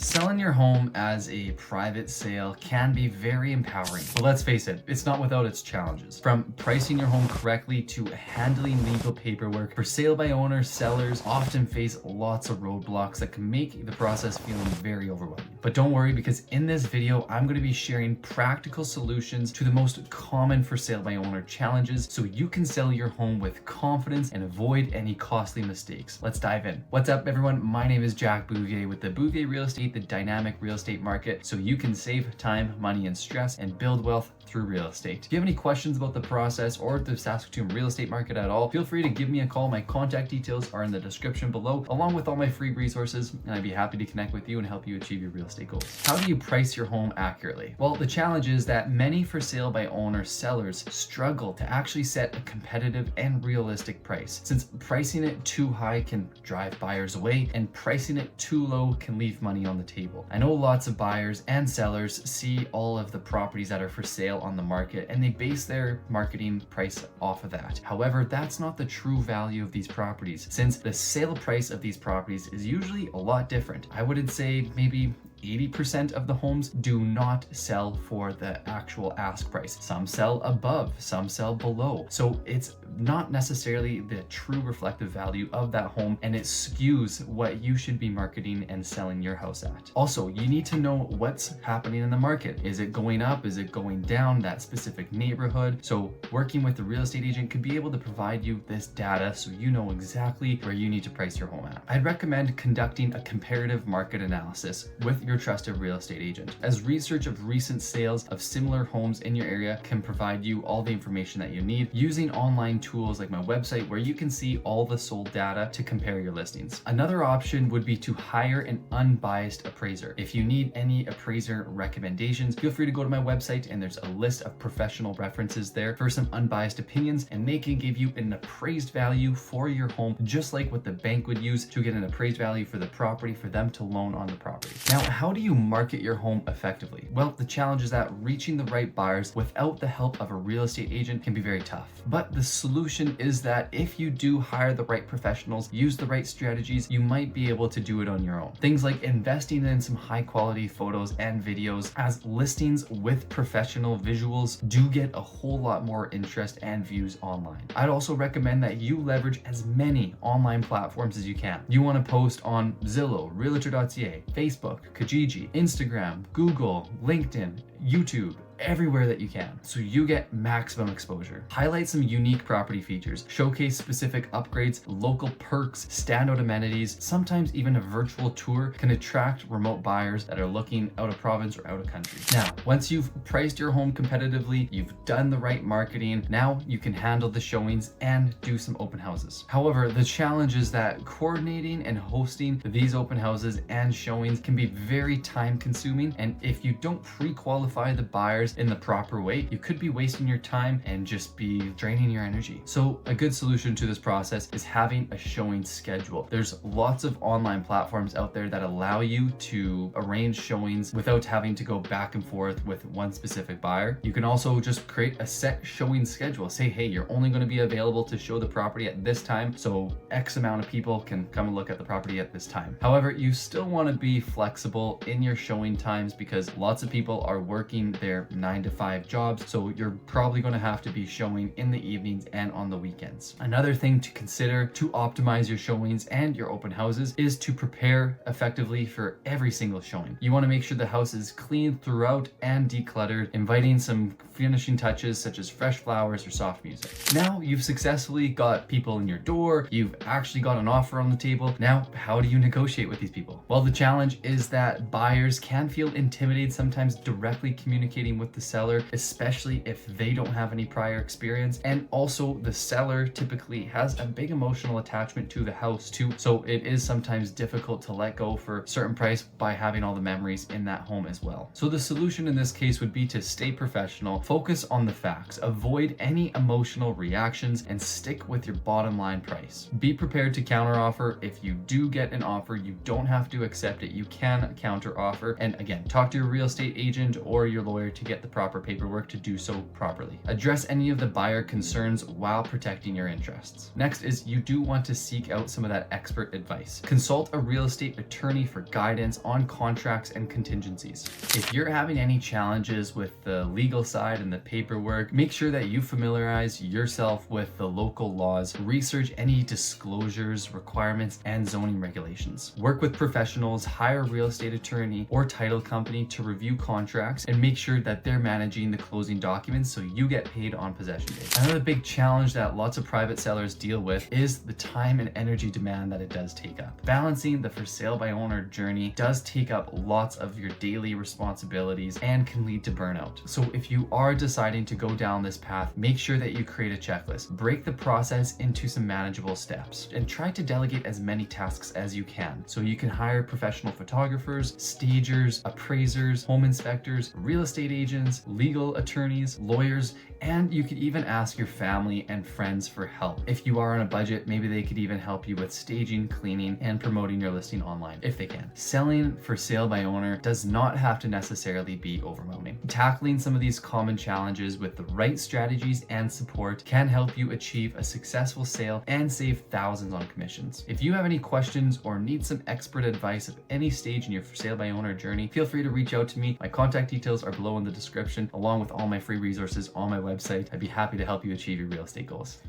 Selling your home as a private sale can be very empowering, but let's face it, it's not without its challenges. From pricing your home correctly to handling legal paperwork, for sale by owner, sellers often face lots of roadblocks that can make the process feeling very overwhelming. But don't worry, because in this video, I'm going to be sharing practical solutions to the most common for sale by owner challenges so you can sell your home with confidence and avoid any costly mistakes. Let's dive in. What's up, everyone? My name is Jack Bouvier with the Bouvier Real Estate, the dynamic real estate market, so you can save time, money, and stress and build wealth through real estate. If you have any questions about the process or the Saskatoon real estate market at all, feel free to give me a call. My contact details are in the description below, along with all my free resources, and I'd be happy to connect with you and help you achieve your real estate goals. How do you price your home accurately? Well, the challenge is that many for sale by owner sellers struggle to actually set a competitive and realistic price, since pricing it too high can drive buyers away and pricing it too low can leave money on the table. I know lots of buyers and sellers see all of the properties that are for sale on the market and they base their marketing price off of that. However, that's not the true value of these properties, since the sale price of these properties is usually a lot different. I would say maybe 80% of the homes do not sell for the actual ask price. Some sell above, some sell below. So it's not necessarily the true reflective value of that home, and it skews what you should be marketing and selling your house at. Also, you need to know what's happening in the market. Is it going up? Is it going down? That specific neighborhood. So working with the real estate agent could be able to provide you this data so you know exactly where you need to price your home at. I'd recommend conducting a comparative market analysis with your trusted real estate agent, as research of recent sales of similar homes in your area can provide you all the information that you need using online tools like my website, where you can see all the sold data to compare your listings. Another option would be to hire an unbiased appraiser. If you need any appraiser recommendations, feel free to go to my website and there's a list of professional references there for some unbiased opinions, and they can give you an appraised value for your home, just like what the bank would use to get an appraised value for the property for them to loan on the property. Now, how do you market your home effectively? Well, the challenge is that reaching the right buyers without the help of a real estate agent can be very tough. But the solution is that if you do hire the right professionals, use the right strategies, you might be able to do it on your own. Things like investing in some high quality photos and videos, as listings with professional visuals do get a whole lot more interest and views online. I'd also recommend that you leverage as many online platforms as you can. You want to post on Zillow, Realtor.ca, Facebook, Kijiji, Instagram, Google, LinkedIn, YouTube, everywhere that you can, so you get maximum exposure. Highlight some unique property features, showcase specific upgrades, local perks, standout amenities. Sometimes even a virtual tour can attract remote buyers that are looking out of province or out of country. Now, once you've priced your home competitively, you've done the right marketing, now you can handle the showings and do some open houses. However, the challenge is that coordinating and hosting these open houses and showings can be very time consuming, and if you don't pre-qualify the buyers in the proper way, you could be wasting your time and just be draining your energy. So a good solution to this process is having a showing schedule. There's lots of online platforms out there that allow you to arrange showings without having to go back and forth with one specific buyer. You can also just create a set showing schedule. Say, hey, you're only going to be available to show the property at this time, so X amount of people can come and look at the property at this time. However, you still want to be flexible in your showing times, because lots of people are working their 9-to-5 jobs, so you're probably going to have to be showing in the evenings and on the weekends. Another thing to consider to optimize your showings and your open houses is to prepare effectively for every single showing. You want to make sure the house is clean throughout and decluttered, inviting some finishing touches such as fresh flowers or soft music. Now you've successfully got people in your door, you've actually got an offer on the table. Now, how do you negotiate with these people? Well, the challenge is that buyers can feel intimidated sometimes directly communicating with the seller, especially if they don't have any prior experience. And also, the seller typically has a big emotional attachment to the house too, so it is sometimes difficult to let go for a certain price by having all the memories in that home as well. So the solution in this case would be to stay professional, focus on the facts, avoid any emotional reactions, and stick with your bottom line price. Be prepared to counteroffer. If you do get an offer, you don't have to accept it. You can counteroffer, and again, talk to your real estate agent or or your lawyer to get the proper paperwork to do so properly. Address any of the buyer concerns while protecting your interests. Next is you do want to seek out some of that expert advice. Consult a real estate attorney for guidance on contracts and contingencies. If you're having any challenges with the legal side and the paperwork, make sure that you familiarize yourself with the local laws, research any disclosures, requirements, and zoning regulations. Work with professionals, hire a real estate attorney or title company to review contracts and make sure that they're managing the closing documents so you get paid on possession day. Another big challenge that lots of private sellers deal with is the time and energy demand that it does take up. Balancing the for sale by owner journey does take up lots of your daily responsibilities and can lead to burnout. So if you are deciding to go down this path, make sure that you create a checklist. Break the process into some manageable steps and try to delegate as many tasks as you can. So you can hire professional photographers, stagers, appraisers, home inspectors, real estate agents, legal attorneys, lawyers, and you could even ask your family and friends for help. If you are on a budget, maybe they could even help you with staging, cleaning, and promoting your listing online if they can. Selling for sale by owner does not have to necessarily be overwhelming. Tackling some of these common challenges with the right strategies and support can help you achieve a successful sale and save thousands on commissions. If you have any questions or need some expert advice at any stage in your for sale by owner journey, feel free to reach out to me. My contact details are below in the description, along with all my free resources on my website. I'd be happy to help you achieve your real estate goals.